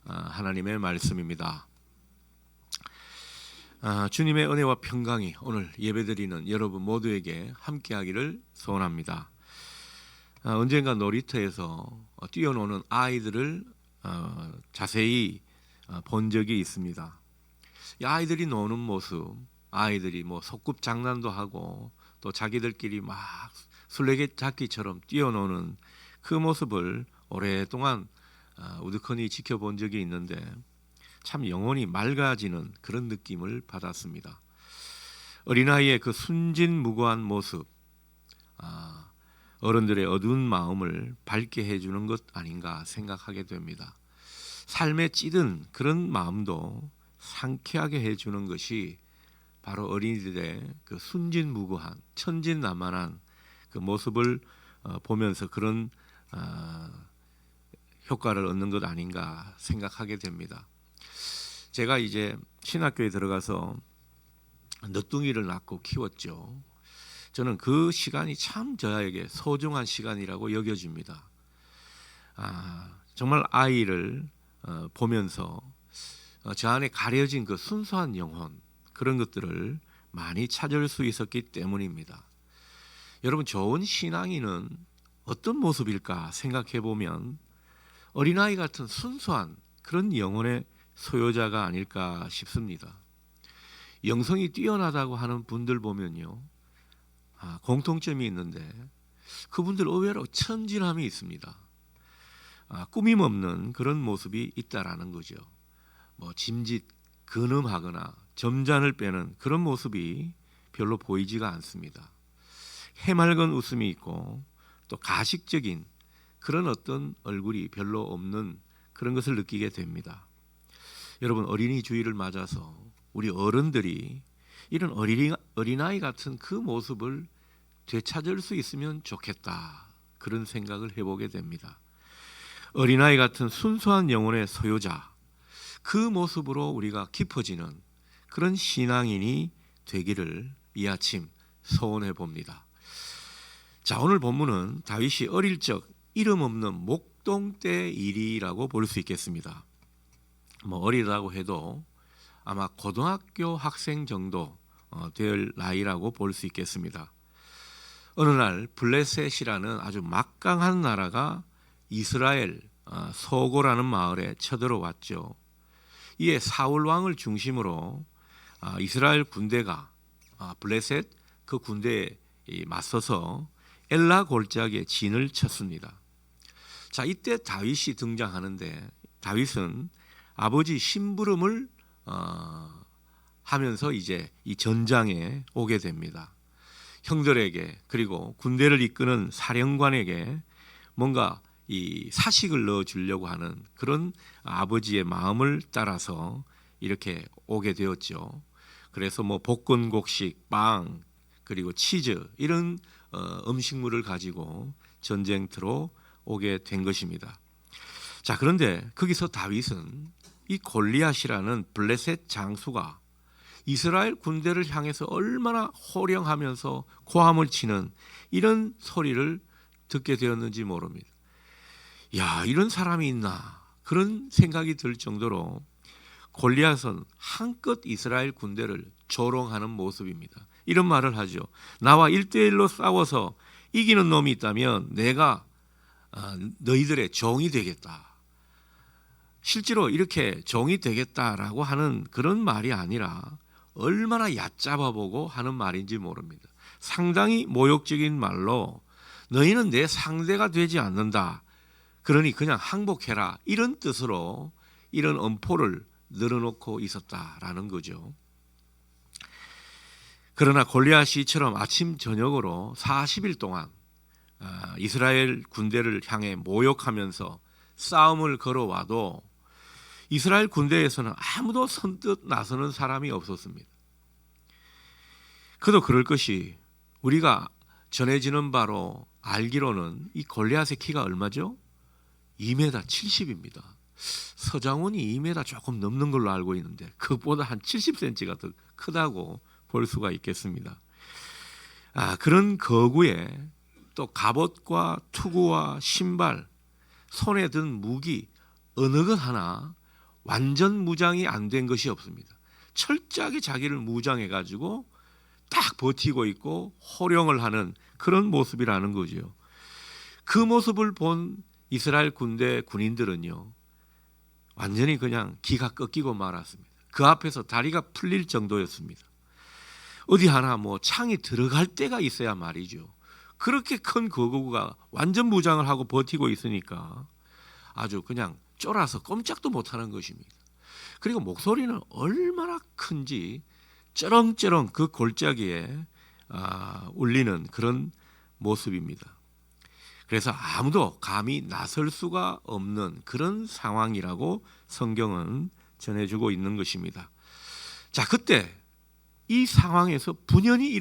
하나님의 말씀입니다. 주님의 은혜와 평강이 오늘 예배드리는 여러분 모두에게 함께하기를 소원합니다. 언젠가 놀이터에서 뛰어노는 아이들을 자세히 본 적이 있습니다. 이 아이들이 노는 모습, 아이들이 소꿉 장난도 하고 또 자기들끼리 막 술래잡기처럼 뛰어노는 그 모습을 오랫동안 우두커니 지켜본 적이 있는데 참 영혼이 맑아지는 그런 느낌을 받았습니다. 어린아이의 그 순진무구한 모습, 어른들의 어두운 마음을 밝게 해주는 것 아닌가 생각하게 됩니다. 삶에 찌든 그런 마음도 상쾌하게 해주는 것이 바로 어린이들의 그 순진무구한 천진난만한 그 모습을 보면서 그런 효과를 얻는 것 아닌가 생각하게 됩니다. 제가 이제 신학교에 들어가서 늦둥이를 낳고 키웠죠. 저는 그 시간이 참 저에게 소중한 시간이라고 여겨집니다. 정말 아이를 보면서 저 안에 가려진 그 순수한 영혼, 그런 것들을 많이 찾을 수 있었기 때문입니다. 여러분, 좋은 신앙인은 어떤 모습일까 생각해 보면 어린아이 같은 순수한 그런 영혼의 소유자가 아닐까 싶습니다. 영성이 뛰어나다고 하는 분들 보면요, 공통점이 있는데 그분들 의외로 천진함이 있습니다. 꾸밈 없는 그런 모습이 있다라는 거죠. 짐짓 근엄하거나 점잔을 빼는 그런 모습이 별로 보이지가 않습니다. 해맑은 웃음이 있고 또 가식적인 그런 어떤 얼굴이 별로 없는 그런 것을 느끼게 됩니다. 여러분, 어린이 주일을 맞아서 우리 어른들이 이런 어린아이 같은 그 모습을 되찾을 수 있으면 좋겠다, 그런 생각을 해보게 됩니다. 어린아이 같은 순수한 영혼의 소유자, 그 모습으로 우리가 깊어지는 그런 신앙인이 되기를 이 아침 소원해 봅니다. 자, 오늘 본문은 다윗이 어릴 적 이름 없는 목동 때 일이라고 볼 수 있겠습니다. 어리다고 해도 아마 고등학교 학생 정도 될 나이라고 볼 수 있겠습니다. 어느 날 블레셋이라는 아주 막강한 나라가 이스라엘 소고라는 마을에 쳐들어왔죠. 이에 사울 왕을 중심으로 이스라엘 군대가 블레셋 그 군대에 맞서서 엘라 골짜기에 진을 쳤습니다. 자, 이때 다윗이 등장하는데 다윗은 아버지 심부름을 하면서 이제 이 전장에 오게 됩니다. 형들에게 그리고 군대를 이끄는 사령관에게 뭔가 이 사식을 넣어 주려고 하는 그런 아버지의 마음을 따라서 이렇게 오게 되었죠. 그래서 볶은 곡식, 빵, 그리고 치즈, 이런 음식물을 가지고 전쟁터로 오게 된 것입니다. 자, 그런데 거기서 다윗은 이 골리앗이라는 블레셋 장수가 이스라엘 군대를 향해서 얼마나 호령하면서 고함을 치는 이런 소리를 듣게 되었는지 모릅니다. 야, 이런 사람이 있나, 그런 생각이 들 정도로 골리앗은 한껏 이스라엘 군대를 조롱하는 모습입니다. 이런 말을 하죠. 나와 1대1로 싸워서 이기는 놈이 있다면 내가 너희들의 종이 되겠다. 실제로 이렇게 종이 되겠다라고 하는 그런 말이 아니라 얼마나 얕잡아보고 하는 말인지 모릅니다. 상당히 모욕적인 말로 너희는 내 상대가 되지 않는다, 그러니 그냥 항복해라, 이런 뜻으로 이런 엄포를 늘어놓고 있었다라는 거죠. 그러나 골리앗이 이처럼 아침 저녁으로 40일 동안 이스라엘 군대를 향해 모욕하면서 싸움을 걸어와도 이스라엘 군대에서는 아무도 선뜻 나서는 사람이 없었습니다. 그도 그럴 것이 우리가 전해지는 바로 알기로는 이 골리앗의 키가 얼마죠? 2m 70입니다. 서장훈이 2m 조금 넘는 걸로 알고 있는데 그것보다 한 70cm가 더 크다고 볼 수가 있겠습니다. 그런 거구에 또 갑옷과 투구와 신발, 손에 든 무기 어느 것 하나 완전 무장이 안 된 것이 없습니다. 철저하게 자기를 무장해 가지고 딱 버티고 있고 호령을 하는 그런 모습이라는 거죠. 그 모습을 본 이스라엘 군대 군인들은요, 완전히 그냥 기가 꺾이고 말았습니다. 그 앞에서 다리가 풀릴 정도였습니다. 어디 하나 뭐 창이 들어갈 때가 있어야 말이죠. 그렇게 큰 거구가 완전 무장을 하고 버티고 있으니까 아주 그냥 쫄아서 꼼짝도 못하는 것입니다. 그리고 목소리는 얼마나 큰지 쩌렁쩌렁 그 골짜기에 울리는 그런 모습입니다. 그래서 아무도 감히 나설 수가 없는 그런 상황이라고 성경은 전해주고 있는 것입니다. 자, 그때 이 상황에서 분연히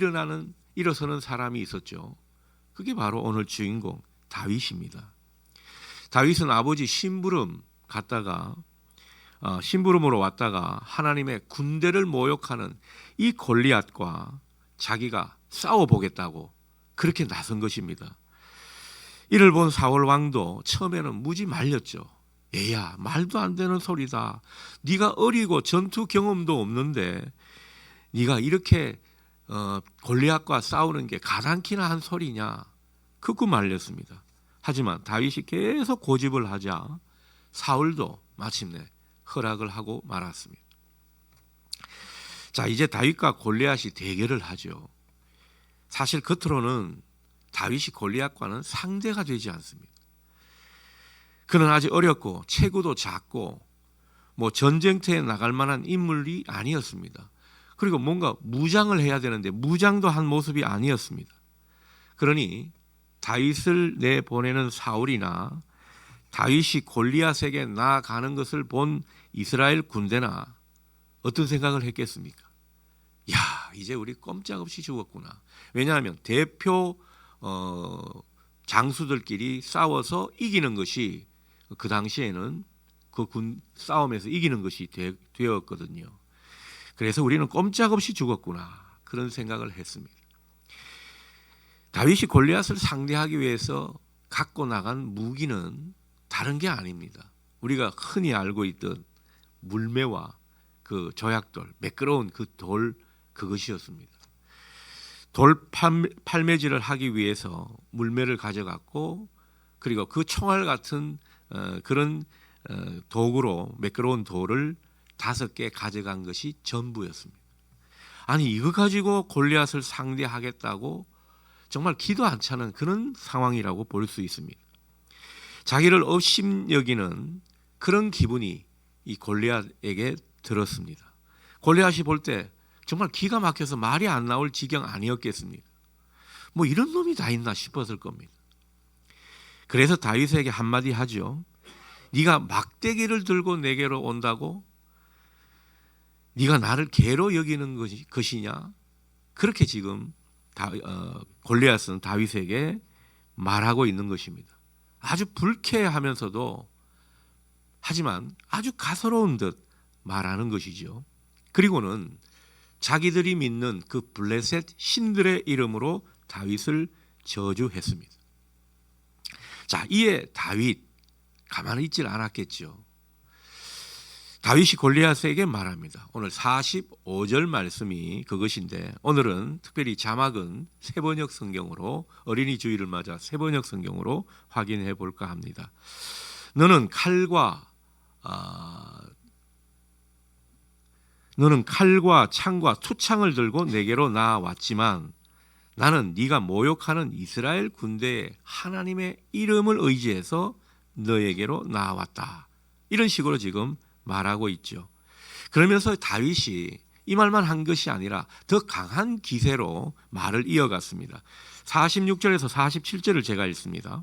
일어서는 사람이 있었죠. 그게 바로 오늘 주인공 다윗입니다. 다윗은 아버지 심부름으로 왔다가 하나님의 군대를 모욕하는 이 골리앗과 자기가 싸워보겠다고 그렇게 나선 것입니다. 이를 본 사울 왕도 처음에는 무지 말렸죠. 얘야, 말도 안 되는 소리다. 네가 어리고 전투 경험도 없는데 네가 이렇게 골리앗과 싸우는 게 가당키나 한 소리냐. 극구 말렸습니다. 하지만 다윗이 계속 고집을 하자 사울도 마침내 허락을 하고 말았습니다. 자, 이제 다윗과 골리앗이 대결을 하죠. 사실 겉으로는 다윗이 골리앗과는 상대가 되지 않습니다. 그는 아직 어렸고 체구도 작고 뭐 전쟁터에 나갈 만한 인물이 아니었습니다. 그리고 뭔가 무장을 해야 되는데 무장도 한 모습이 아니었습니다. 그러니 다윗을 내보내는 사울이나 다윗이 골리앗에게 나아가는 것을 본 이스라엘 군대나 어떤 생각을 했겠습니까? 야, 이제 우리 꼼짝없이 죽었구나. 왜냐하면 대표 장수들끼리 싸워서 이기는 것이 그 당시에는 그 군 싸움에서 이기는 것이 되었거든요. 그래서 우리는 꼼짝없이 죽었구나, 그런 생각을 했습니다. 다윗이 골리앗을 상대하기 위해서 갖고 나간 무기는 다른 게 아닙니다. 우리가 흔히 알고 있던 물매와 그 조약돌, 매끄러운 그 돌, 그것이었습니다. 돌 팔매질을 하기 위해서 물매를 가져갔고, 그리고 그 총알 같은 그런 도구로 매끄러운 돌을 5개 가져간 것이 전부였습니다. 아니, 이거 가지고 골리앗을 상대하겠다고 정말 기도 안 차는 그런 상황이라고 볼 수 있습니다. 자기를 업신여기는 그런 기분이 이 골리앗에게 들었습니다. 골리앗이 볼 때 정말 기가 막혀서 말이 안 나올 지경 아니었겠습니까? 뭐 이런 놈이 다 있나 싶었을 겁니다. 그래서 다윗에게 한마디 하죠. 네가 막대기를 들고 내게로 온다고? 네가 나를 개로 여기는 것이냐? 그렇게 지금 골리앗은 다윗에게 말하고 있는 것입니다. 아주 불쾌하면서도 하지만 아주 가소로운 듯 말하는 것이죠. 그리고는 자기들이 믿는 그 블레셋 신들의 이름으로 다윗을 저주했습니다. 자, 이에 다윗 가만히 있질 않았겠죠. 다윗이 골리앗에게 말합니다. 오늘 45절 말씀이 그것인데, 오늘은 특별히 자막은 새번역 성경으로, 어린이 주일을 맞아 새번역 성경으로 확인해 볼까 합니다. 너는 칼과 창과 투창을 들고 내게로 나왔지만 나는 네가 모욕하는 이스라엘 군대의 하나님의 이름을 의지해서 너에게로 나왔다. 이런 식으로 지금 말하고 있죠. 그러면서 다윗이 이 말만 한 것이 아니라 더 강한 기세로 말을 이어갔습니다. 46절에서 47절을 제가 읽습니다.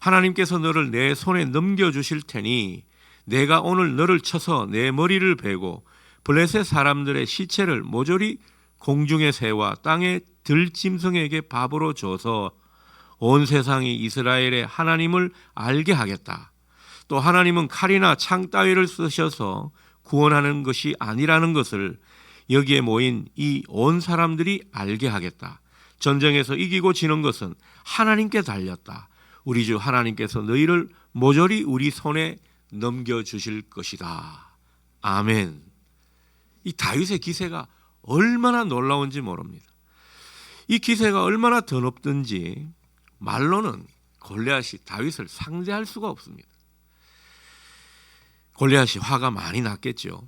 하나님께서 너를 내 손에 넘겨주실 테니 내가 오늘 너를 쳐서 내 머리를 베고 블레셋 사람들의 시체를 모조리 공중의 새와 땅의 들짐승에게 밥으로 줘서 온 세상이 이스라엘의 하나님을 알게 하겠다. 또 하나님은 칼이나 창 따위를 쓰셔서 구원하는 것이 아니라는 것을 여기에 모인 이 온 사람들이 알게 하겠다. 전쟁에서 이기고 지는 것은 하나님께 달렸다. 우리 주 하나님께서 너희를 모조리 우리 손에 넘겨주실 것이다. 아멘. 이 다윗의 기세가 얼마나 놀라운지 모릅니다. 이 기세가 얼마나 드높든지 말로는 골리앗이 다윗을 상대할 수가 없습니다. 골리앗이 화가 많이 났겠죠.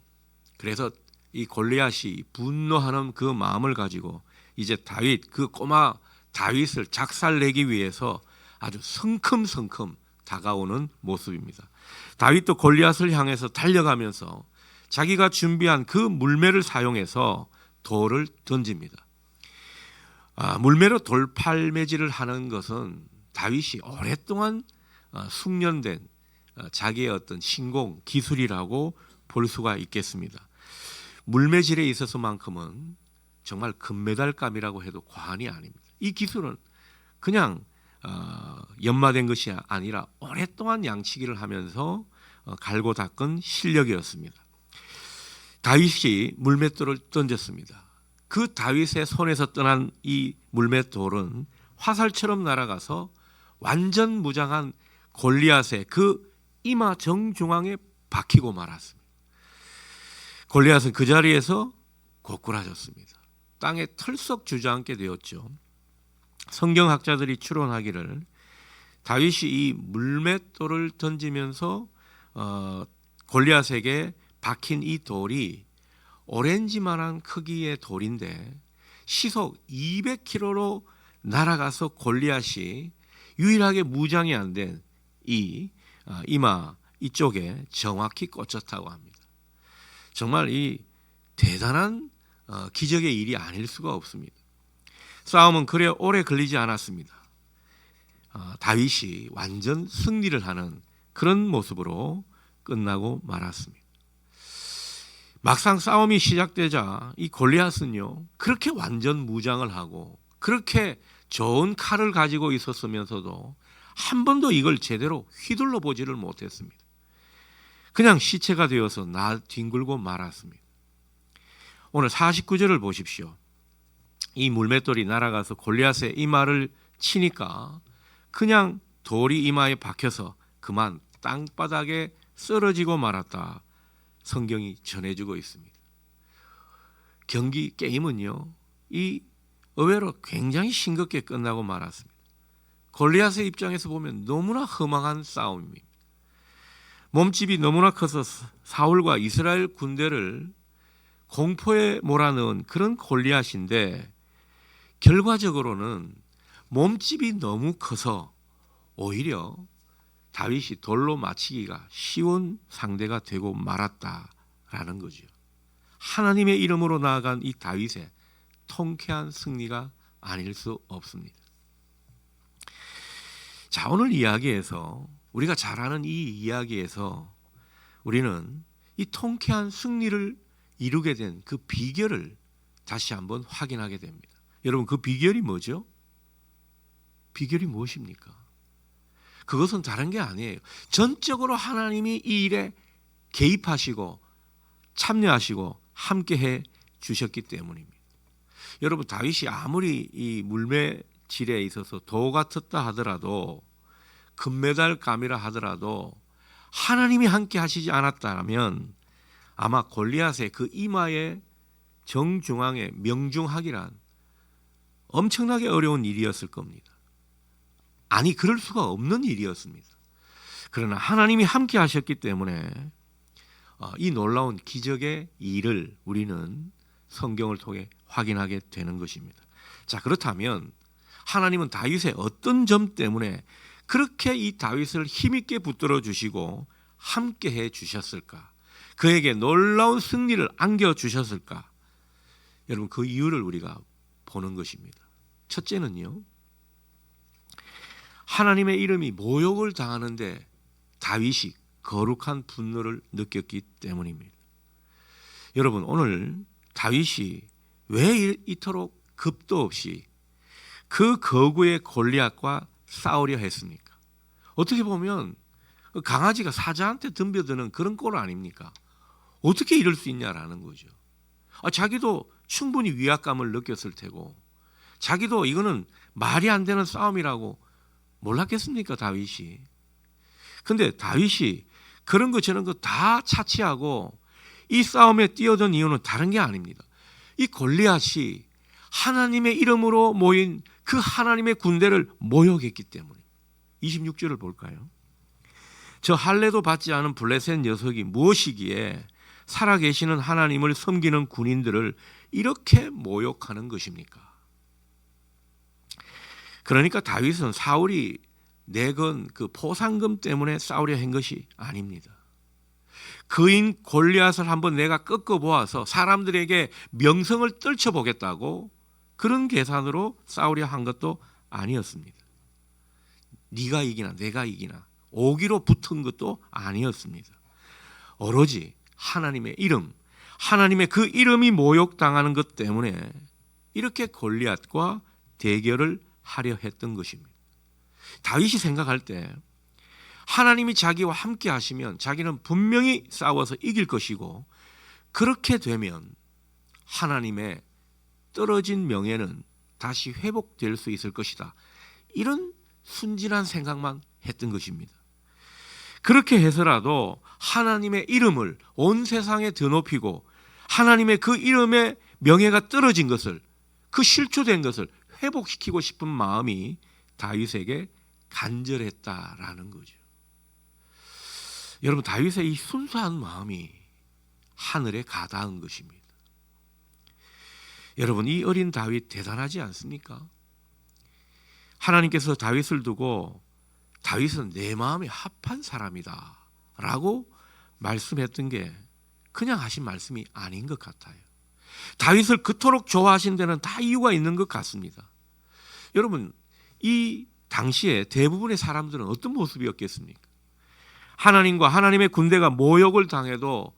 그래서 이 골리앗이 분노하는 그 마음을 가지고 이제 다윗, 그 꼬마 다윗을 작살내기 위해서 아주 성큼성큼 다가오는 모습입니다. 다윗도 골리앗을 향해서 달려가면서 자기가 준비한 그 물매를 사용해서 돌을 던집니다. 물매로 돌팔매질을 하는 것은 다윗이 오랫동안 숙련된 자기의 어떤 신공 기술이라고 볼 수가 있겠습니다. 물매질에 있어서만큼은 정말 금메달감이라고 해도 과언이 아닙니다. 이 기술은 그냥 연마된 것이 아니라 오랫동안 양치기를 하면서 갈고 닦은 실력이었습니다. 다윗이 물맷돌을 던졌습니다. 그 다윗의 손에서 떠난 이 물맷돌은 화살처럼 날아가서 완전 무장한 골리앗의 그 이마 정중앙에 박히고 말았습니다. 골리앗은 그 자리에서 고꾸라졌습니다. 땅에 털썩 주저앉게 되었죠. 성경학자들이 추론하기를 다윗이 이 물맷돌을 던지면서 골리앗에게 박힌 이 돌이 오렌지만한 크기의 돌인데 시속 200km로 날아가서 골리앗이 유일하게 무장이 안 된 이 이마 이쪽에 정확히 꽂혔다고 합니다. 정말 이 대단한 기적의 일이 아닐 수가 없습니다. 싸움은 그래 오래 걸리지 않았습니다. 다윗이 완전 승리를 하는 그런 모습으로 끝나고 말았습니다. 막상 싸움이 시작되자 이 골리앗은요, 그렇게 완전 무장을 하고 그렇게 좋은 칼을 가지고 있었으면서도 한 번도 이걸 제대로 휘둘러 보지를 못했습니다. 그냥 시체가 되어서 뒹굴고 말았습니다. 오늘 49절을 보십시오. 이 물맷돌이 날아가서 골리앗의 이마를 치니까 그냥 돌이 이마에 박혀서 그만 땅바닥에 쓰러지고 말았다. 성경이 전해주고 있습니다. 게임은요, 이 의외로 굉장히 싱겁게 끝나고 말았습니다. 골리앗의 입장에서 보면 너무나 허망한 싸움입니다. 몸집이 너무나 커서 사울과 이스라엘 군대를 공포에 몰아넣은 그런 골리앗인데 결과적으로는 몸집이 너무 커서 오히려 다윗이 돌로 맞히기가 쉬운 상대가 되고 말았다라는 거죠. 하나님의 이름으로 나아간 이 다윗의 통쾌한 승리가 아닐 수 없습니다. 자, 오늘 이야기에서 우리가 잘 아는 이 이야기에서 우리는 이 통쾌한 승리를 이루게 된 그 비결을 다시 한번 확인하게 됩니다. 여러분, 그 비결이 뭐죠? 비결이 무엇입니까? 그것은 다른 게 아니에요. 전적으로 하나님이 이 일에 개입하시고 참여하시고 함께해 주셨기 때문입니다. 여러분, 다윗이 아무리 이 물매질에 있어서 도 같았다 하더라도 금메달감이라 하더라도 하나님이 함께 하시지 않았다면 아마 골리앗의 그 이마의 정중앙에 명중하기란 엄청나게 어려운 일이었을 겁니다. 아니, 그럴 수가 없는 일이었습니다. 그러나 하나님이 함께 하셨기 때문에 이 놀라운 기적의 일을 우리는 성경을 통해 확인하게 되는 것입니다. 자, 그렇다면 하나님은 다윗의 어떤 점 때문에 그렇게 이 다윗을 힘있게 붙들어 주시고 함께 해 주셨을까? 그에게 놀라운 승리를 안겨 주셨을까? 여러분, 그 이유를 우리가 보는 것입니다. 첫째는요, 하나님의 이름이 모욕을 당하는데 다윗이 거룩한 분노를 느꼈기 때문입니다. 여러분, 오늘 다윗이 왜 이토록 겁도 없이 그 거구의 골리앗과 싸우려 했습니까? 어떻게 보면 강아지가 사자한테 덤벼드는 그런 꼴 아닙니까? 어떻게 이럴 수 있냐라는 거죠. 자기도 충분히 위압감을 느꼈을 테고 자기도 이거는 말이 안 되는 싸움이라고 몰랐겠습니까, 다윗이? 근데 다윗이 그런 거 저런 거 다 차치하고 이 싸움에 뛰어든 이유는 다른 게 아닙니다. 이 골리앗이 하나님의 이름으로 모인 그 하나님의 군대를 모욕했기 때문에. 26절을 볼까요? 저 할례도 받지 않은 블레셋 녀석이 무엇이기에 살아계시는 하나님을 섬기는 군인들을 이렇게 모욕하는 것입니까? 그러니까 다윗은 사울이 내건 그 포상금 때문에 싸우려 한 것이 아닙니다. 그인 골리앗을 한번 내가 꺾어보아서 사람들에게 명성을 떨쳐보겠다고 그런 계산으로 싸우려 한 것도 아니었습니다. 네가 이기나 내가 이기나 오기로 붙은 것도 아니었습니다. 오로지 하나님의 이름, 하나님의 그 이름이 모욕당하는 것 때문에 이렇게 골리앗과 대결을 하려 했던 것입니다. 다윗이 생각할 때 하나님이 자기와 함께 하시면 자기는 분명히 싸워서 이길 것이고, 그렇게 되면 하나님의 떨어진 명예는 다시 회복될 수 있을 것이다. 이런 순진한 생각만 했던 것입니다. 그렇게 해서라도 하나님의 이름을 온 세상에 드높이고 하나님의 그 이름의 명예가 떨어진 것을, 그 실추된 것을 회복시키고 싶은 마음이 다윗에게 간절했다라는 거죠. 여러분, 다윗의 이 순수한 마음이 하늘에 가닿은 것입니다. 여러분, 이 어린 다윗 대단하지 않습니까? 하나님께서 다윗을 두고 다윗은 내 마음에 합한 사람이다 라고 말씀했던 게 그냥 하신 말씀이 아닌 것 같아요. 다윗을 그토록 좋아하신 데는 다 이유가 있는 것 같습니다. 여러분, 이 당시에 대부분의 사람들은 어떤 모습이었겠습니까? 하나님과 하나님의 군대가 모욕을 당해도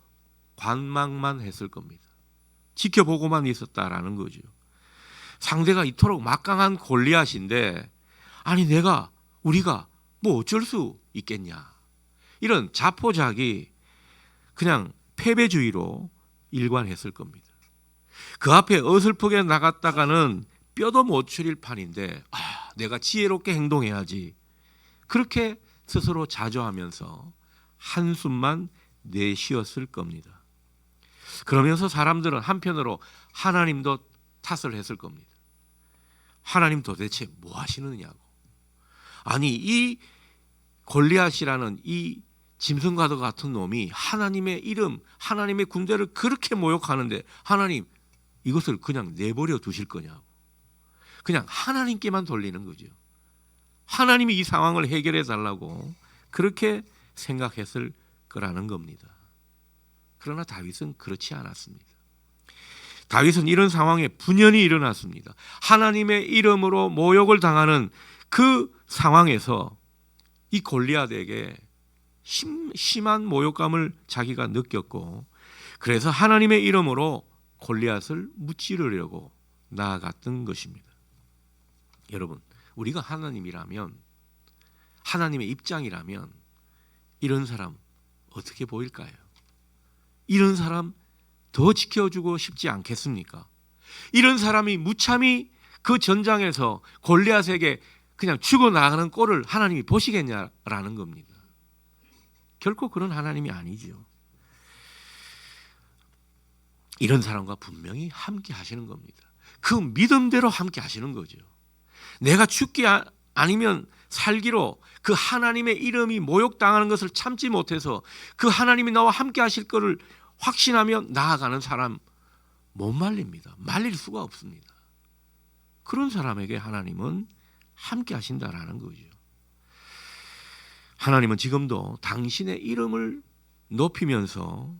관망만 했을 겁니다. 지켜보고만 있었다라는 거죠. 상대가 이토록 막강한 골리앗인데, 아니 우리가 뭐 어쩔 수 있겠냐, 이런 자포자기 그냥 패배주의로 일관했을 겁니다. 그 앞에 어설프게 나갔다가는 뼈도 못 추릴 판인데 내가 지혜롭게 행동해야지, 그렇게 스스로 자조하면서 한숨만 내쉬었을 겁니다. 그러면서 사람들은 한편으로 하나님도 탓을 했을 겁니다. 하나님 도대체 뭐 하시느냐고. 아니, 이 골리앗이라는 이 짐승과도 같은 놈이 하나님의 이름, 하나님의 군대를 그렇게 모욕하는데 하나님 이것을 그냥 내버려 두실 거냐고. 그냥 하나님께만 돌리는 거죠. 하나님이 이 상황을 해결해 달라고 그렇게 생각했을 거라는 겁니다. 그러나 다윗은 그렇지 않았습니다. 다윗은 이런 상황에 분연히 일어났습니다. 하나님의 이름으로 모욕을 당하는 그 상황에서 이 골리앗에게 심한 모욕감을 자기가 느꼈고, 그래서 하나님의 이름으로 골리앗을 무찌르려고 나아갔던 것입니다. 여러분, 우리가 하나님이라면, 하나님의 입장이라면 이런 사람 어떻게 보일까요? 이런 사람 더 지켜주고 싶지 않겠습니까? 이런 사람이 무참히 그 전장에서 골리앗에게 그냥 죽어나가는 꼴을 하나님이 보시겠냐라는 겁니다. 결코 그런 하나님이 아니죠. 이런 사람과 분명히 함께 하시는 겁니다. 그 믿음대로 함께 하시는 거죠. 내가 죽기 아니면 살기로 그 하나님의 이름이 모욕당하는 것을 참지 못해서 그 하나님이 나와 함께 하실 것을 확신하며 나아가는 사람 못 말립니다. 말릴 수가 없습니다. 그런 사람에게 하나님은 함께 하신다라는 거죠. 하나님은 지금도 당신의 이름을 높이면서,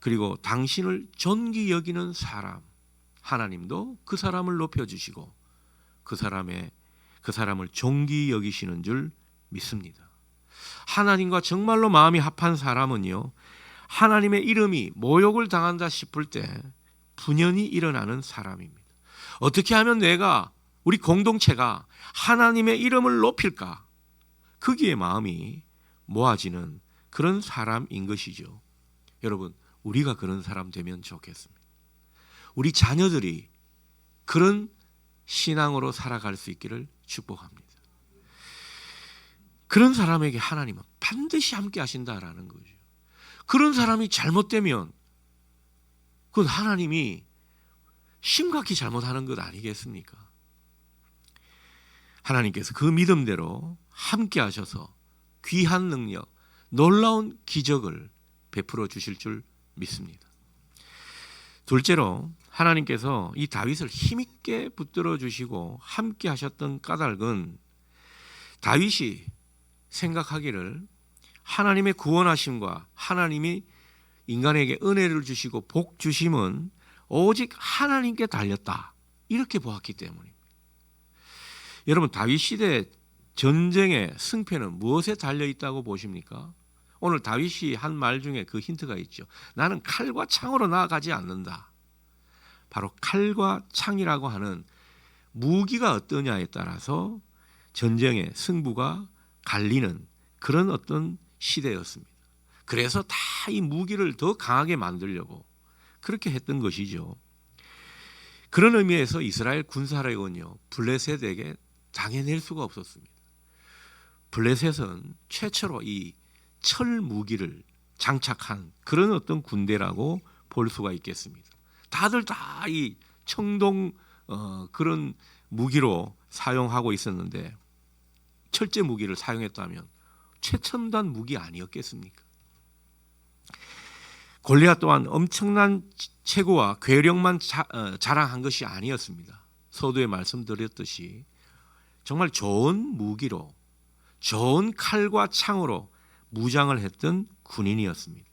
그리고 당신을 존귀 여기는 사람, 하나님도 그 사람을 높여주시고 그 사람을 존귀 여기시는 줄 믿습니다. 하나님과 정말로 마음이 합한 사람은요, 하나님의 이름이 모욕을 당한다 싶을 때 분연히 일어나는 사람입니다. 어떻게 하면 우리 공동체가 하나님의 이름을 높일까? 거기에 마음이 모아지는 그런 사람인 것이죠. 여러분, 우리가 그런 사람 되면 좋겠습니다. 우리 자녀들이 그런 신앙으로 살아갈 수 있기를 축복합니다. 그런 사람에게 하나님은 반드시 함께 하신다라는 거죠. 그런 사람이 잘못되면 그건 하나님이 심각히 잘못하는 것 아니겠습니까? 하나님께서 그 믿음대로 함께 하셔서 귀한 능력, 놀라운 기적을 베풀어 주실 줄 믿습니다. 둘째로 하나님께서 이 다윗을 힘있게 붙들어 주시고 함께 하셨던 까닭은 다윗이 생각하기를 하나님의 구원하심과 하나님이 인간에게 은혜를 주시고 복 주심은 오직 하나님께 달렸다, 이렇게 보았기 때문입니다. 여러분, 다윗 시대 전쟁의 승패는 무엇에 달려 있다고 보십니까? 오늘 다윗이 한 말 중에 그 힌트가 있죠. 나는 칼과 창으로 나아가지 않는다. 바로 칼과 창이라고 하는 무기가 어떠냐에 따라서 전쟁의 승부가 갈리는 그런 어떤 시대였습니다. 그래서 다 이 무기를 더 강하게 만들려고 그렇게 했던 것이죠. 그런 의미에서 이스라엘 군사력은요, 블레셋에게 당해낼 수가 없었습니다. 블레셋은 최초로 이 철 무기를 장착한 그런 어떤 군대라고 볼 수가 있겠습니다. 다들 다 이 청동 그런 무기로 사용하고 있었는데 철제 무기를 사용했다면 최첨단 무기 아니었겠습니까? 골리앗 또한 엄청난 체구와 괴력만 자랑한 것이 아니었습니다. 서두에 말씀드렸듯이 정말 좋은 무기로, 좋은 칼과 창으로 무장을 했던 군인이었습니다.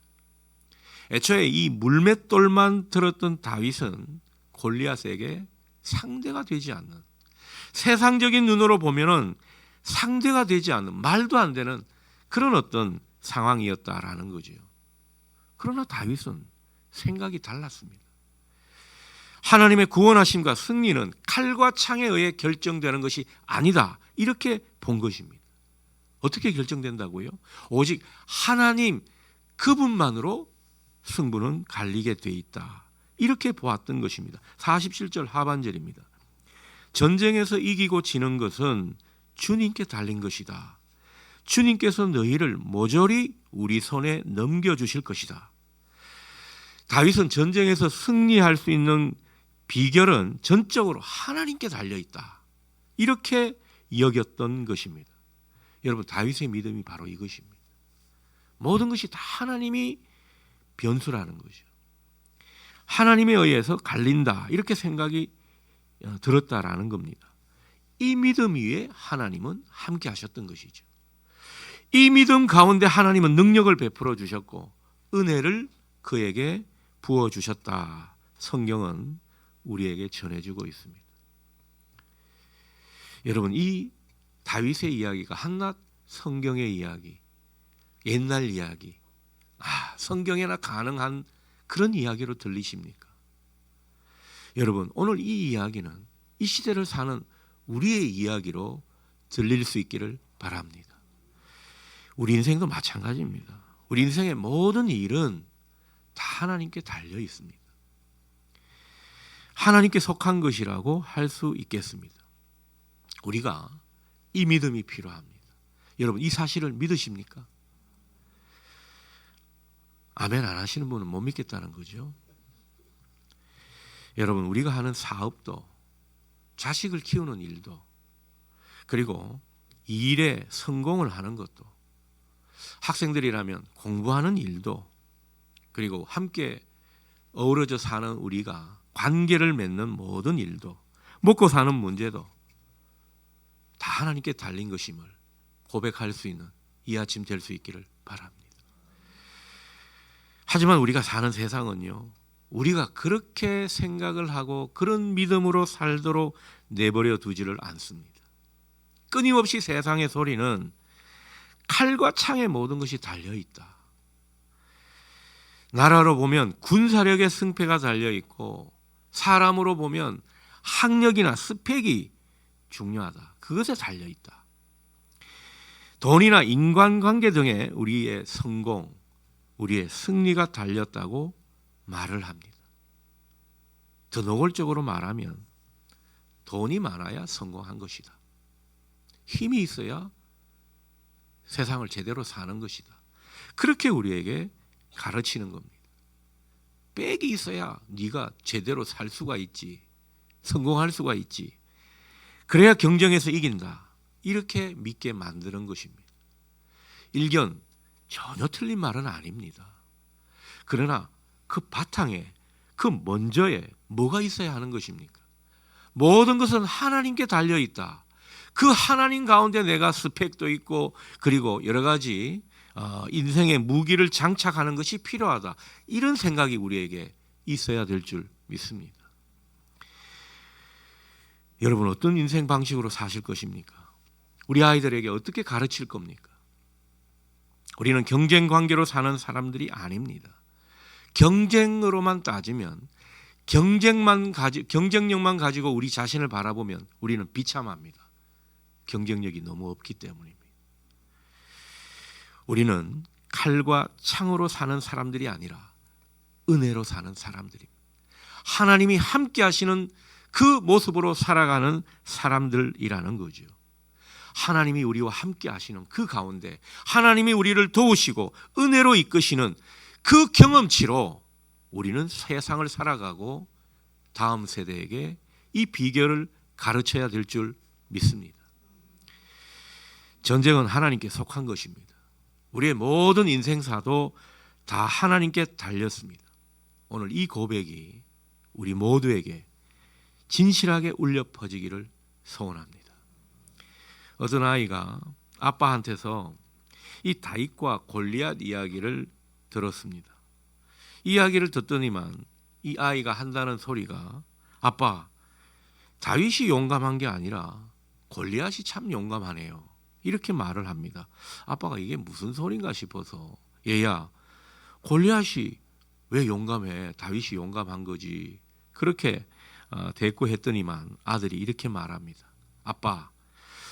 애초에 이 물맷돌만 들었던 다윗은 골리앗에게 상대가 되지 않는, 세상적인 눈으로 보면은 상대가 되지 않는, 말도 안 되는 그런 어떤 상황이었다라는 거죠. 그러나 다윗은 생각이 달랐습니다. 하나님의 구원하심과 승리는 칼과 창에 의해 결정되는 것이 아니다, 이렇게 본 것입니다. 어떻게 결정된다고요? 오직 하나님 그분만으로 승부는 갈리게 돼 있다, 이렇게 보았던 것입니다. 47절 하반절입니다. 전쟁에서 이기고 지는 것은 주님께 달린 것이다. 주님께서 너희를 모조리 우리 손에 넘겨주실 것이다. 다윗은 전쟁에서 승리할 수 있는 비결은 전적으로 하나님께 달려있다, 이렇게 여겼던 것입니다. 여러분, 다윗의 믿음이 바로 이것입니다. 모든 것이 다 하나님이 변수라는 거죠. 하나님에 의해서 갈린다, 이렇게 생각이 들었다라는 겁니다. 이 믿음 위에 하나님은 함께 하셨던 것이죠. 이 믿음 가운데 하나님은 능력을 베풀어 주셨고 은혜를 그에게 부어 주셨다, 성경은 우리에게 전해주고 있습니다. 여러분, 이 다윗의 이야기가 한낱 성경의 이야기, 옛날 이야기, 성경에나 가능한 그런 이야기로 들리십니까? 여러분, 오늘 이 이야기는 이 시대를 사는 우리의 이야기로 들릴 수 있기를 바랍니다. 우리 인생도 마찬가지입니다. 우리 인생의 모든 일은 다 하나님께 달려 있습니다. 하나님께 속한 것이라고 할 수 있겠습니다. 우리가 이 믿음이 필요합니다. 여러분, 이 사실을 믿으십니까? 아멘 안 하시는 분은 못 믿겠다는 거죠. 여러분, 우리가 하는 사업도, 자식을 키우는 일도, 그리고 이 일에 성공을 하는 것도, 학생들이라면 공부하는 일도, 그리고 함께 어우러져 사는 우리가 관계를 맺는 모든 일도, 먹고 사는 문제도 다 하나님께 달린 것임을 고백할 수 있는 이 아침 될 수 있기를 바랍니다. 하지만 우리가 사는 세상은요, 우리가 그렇게 생각을 하고 그런 믿음으로 살도록 내버려 두지를 않습니다. 끊임없이 세상의 소리는 칼과 창에 모든 것이 달려있다. 나라로 보면 군사력의 승패가 달려있고 사람으로 보면 학력이나 스펙이 중요하다, 그것에 달려있다. 돈이나 인간관계 등의 우리의 성공, 우리의 승리가 달렸다고 말을 합니다. 더 노골적으로 말하면 돈이 많아야 성공한 것이다. 힘이 있어야 세상을 제대로 사는 것이다. 그렇게 우리에게 가르치는 겁니다. 백이 있어야 네가 제대로 살 수가 있지, 성공할 수가 있지. 그래야 경쟁에서 이긴다. 이렇게 믿게 만드는 것입니다. 일견 전혀 틀린 말은 아닙니다. 그러나 그 바탕에, 그 먼저에 뭐가 있어야 하는 것입니까? 모든 것은 하나님께 달려 있다. 그 하나님 가운데 내가 스펙도 있고 그리고 여러 가지 인생의 무기를 장착하는 것이 필요하다. 이런 생각이 우리에게 있어야 될 줄 믿습니다. 여러분, 어떤 인생 방식으로 사실 것입니까? 우리 아이들에게 어떻게 가르칠 겁니까? 우리는 경쟁 관계로 사는 사람들이 아닙니다. 경쟁으로만 따지면, 경쟁력만 가지고 우리 자신을 바라보면 우리는 비참합니다. 경쟁력이 너무 없기 때문입니다. 우리는 칼과 창으로 사는 사람들이 아니라 은혜로 사는 사람들입니다. 하나님이 함께 하시는 그 모습으로 살아가는 사람들이라는 거죠. 하나님이 우리와 함께 하시는 그 가운데 하나님이 우리를 도우시고 은혜로 이끄시는 그 경험치로 우리는 세상을 살아가고 다음 세대에게 이 비결을 가르쳐야 될 줄 믿습니다. 전쟁은 하나님께 속한 것입니다. 우리의 모든 인생사도 다 하나님께 달렸습니다. 오늘 이 고백이 우리 모두에게 진실하게 울려 퍼지기를 소원합니다. 어떤 아이가 아빠한테서 이 다윗과 골리앗 이야기를 들었습니다. 이야기를 듣더니만 이 아이가 한다는 소리가, 아빠, 다윗이 용감한 게 아니라 골리앗이 참 용감하네요. 이렇게 말을 합니다. 아빠가 이게 무슨 소린가 싶어서, 얘야, 골리앗이 왜 용감해? 다윗이 용감한 거지. 그렇게 대꾸했더니만 아들이 이렇게 말합니다. 아빠,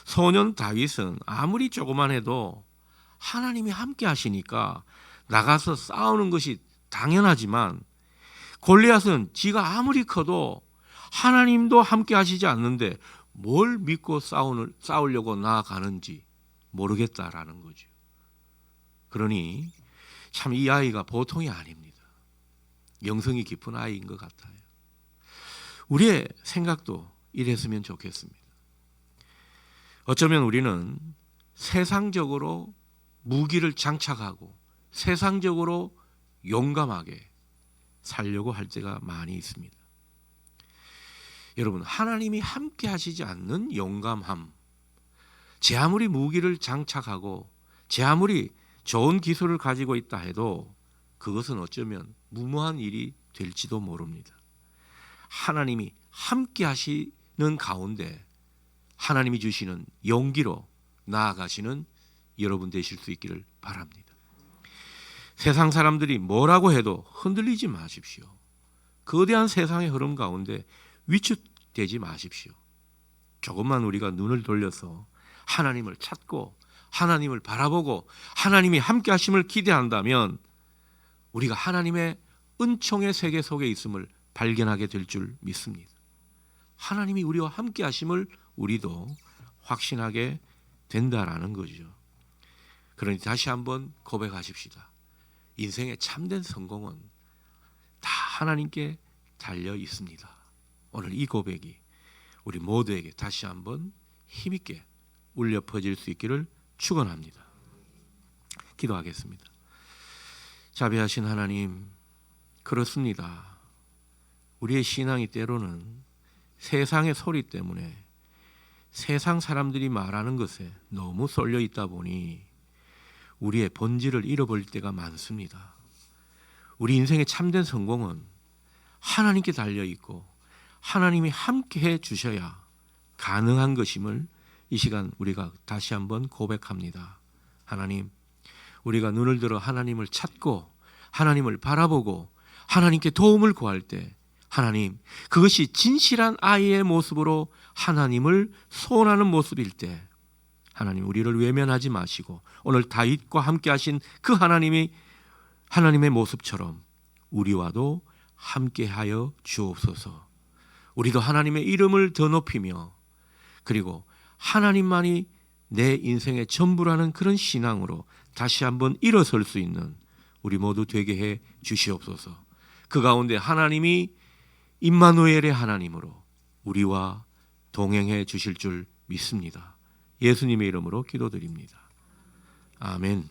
소년 다윗은 아무리 조그만 해도 하나님이 함께 하시니까 나가서 싸우는 것이 당연하지만, 골리앗은 지가 아무리 커도 하나님도 함께 하시지 않는데 뭘 믿고 싸우려고 나아가는지 모르겠다라는 거죠. 그러니 참 이 아이가 보통이 아닙니다. 영성이 깊은 아이인 것 같아요. 우리의 생각도 이랬으면 좋겠습니다. 어쩌면 우리는 세상적으로 무기를 장착하고 세상적으로 용감하게 살려고 할 때가 많이 있습니다. 여러분, 하나님이 함께 하시지 않는 용감함, 제 아무리 무기를 장착하고 제 아무리 좋은 기술을 가지고 있다 해도 그것은 어쩌면 무모한 일이 될지도 모릅니다. 하나님이 함께 하시는 가운데 하나님이 주시는 용기로 나아가시는 여러분 되실 수 있기를 바랍니다. 세상 사람들이 뭐라고 해도 흔들리지 마십시오. 거대한 세상의 흐름 가운데 위축되지 마십시오. 조금만 우리가 눈을 돌려서 하나님을 찾고 하나님을 바라보고 하나님이 함께 하심을 기대한다면 우리가 하나님의 은총의 세계 속에 있음을 발견하게 될 줄 믿습니다. 하나님이 우리와 함께 하심을 우리도 확신하게 된다라는 거죠. 그러니 다시 한번 고백하십시다. 인생의 참된 성공은 다 하나님께 달려 있습니다. 오늘 이 고백이 우리 모두에게 다시 한번 힘있게 울려 퍼질 수 있기를 축원합니다. 기도하겠습니다. 자비하신 하나님, 그렇습니다. 우리의 신앙이 때로는 세상의 소리 때문에 세상 사람들이 말하는 것에 너무 쏠려 있다 보니 우리의 본질을 잃어버릴 때가 많습니다. 우리 인생의 참된 성공은 하나님께 달려 있고 하나님이 함께해 주셔야 가능한 것임을 이 시간 우리가 다시 한번 고백합니다. 하나님, 우리가 눈을 들어 하나님을 찾고 하나님을 바라보고 하나님께 도움을 구할 때 하나님, 그것이 진실한 아이의 모습으로 하나님을 소원하는 모습일 때 하나님, 우리를 외면하지 마시고 오늘 다윗과 함께 하신 그 하나님의 모습처럼 우리와도 함께하여 주옵소서. 우리도 하나님의 이름을 더 높이며 그리고 하나님만이 내 인생의 전부라는 그런 신앙으로 다시 한번 일어설 수 있는 우리 모두 되게 해 주시옵소서. 그 가운데 하나님이 임마누엘의 하나님으로 우리와 동행해 주실 줄 믿습니다. 예수님의 이름으로 기도드립니다. 아멘.